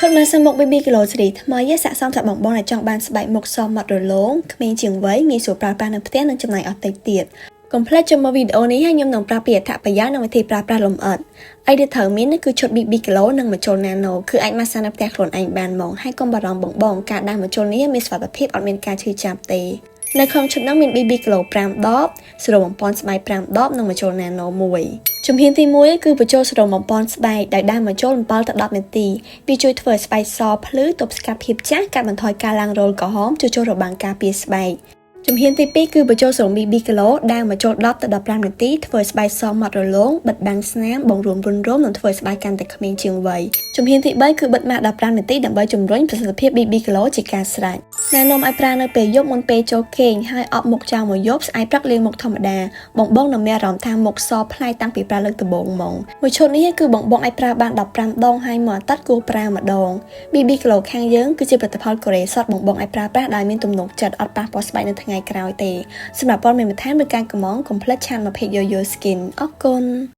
Khớp mà sang một baby kilo chỉ mà yes sẽ xong thật bỏng bong này trong ban bảy một so mặt rồi lố, mình chừng với nghi số pra pra nằm tết nằm trong này ở tây tiệt. Complete trong video này hay nhom nòng pra biệt thạ bây giờ nằm thì pra lồng ẩn. Ai được thở miếng nó cứ chốt baby kilo nằm mà chôn nano, cứ anh mà sang nằm tẹt hồn anh bàn mỏng hai con bà rong bỏng bong cả đang mà chôn này mình phải tập phép ở bên ca chơi chạm tê. នៅក្នុងឈុតនោះមាន BB គីឡូ 5 ដប សរុបបំពន់ស្បែក 5 ដប និងម្ជុល Nano 1 ជំហានទី 1 គឺបញ្ចូលសរុបបំពន់ស្បែកដោយដាំម្ជុល 7 ទៅ 10 នាទីវាជួយធ្វើឲ្យស្បែកសភ្លឺទប់ស្កាត់ភាពចាស់កាត់បន្ថយការឡើងរោលក្រហមជួយចូលរបាំងការពារស្បែក ជំហានទី 2 គឺបញ្ចូលសរុប BB គីឡូដាំម្ជុល 10 ទៅ 15 នាទីធ្វើឲ្យស្បែកសម៉ត់រលោងបិទបាំងស្នាមបង្រួមរុនរោមនិងធ្វើឲ្យស្បែកកាន់តែក្មេងជាងវ័យ ជំហានទី 3 គឺបិទម៉ាស់ 15 នាទីដើម្បីជំរុញប្រសិទ្ធភាព BB គីឡូជាការស្រេច ណែនាំឲ្យប្រើនៅពេលយប់មុនពេលចូលគេងហើយអប់មុខចោលមួយយប់ស្អែកព្រឹកលាងមុខធម្មតាបងបងនឹងមានអារម្មណ៍ថាមុខសផ្លែតាំងពីប្រើលើកដំបូងមកមួយឈុតនេះគឺបងបងអាចប្រើបាន 15 ដងហើយមួយអាទិត្យគួរប្រើម្ដង BB គីឡូខាងយើងគឺជាផលិតផលកូរ៉េសុទ្ធបងបងអាចប្រើប្រាស់ដោយមានទំនុកចិត្តអត់ប៉ះពាល់ស្បែកនៅថ្ងៃក្រោយទេសម្រាប់ព័ត៌មានបន្ថែមឬការកម្មងកុំភ្លេចឆានមក Page Yo Yo Skin អរគុណ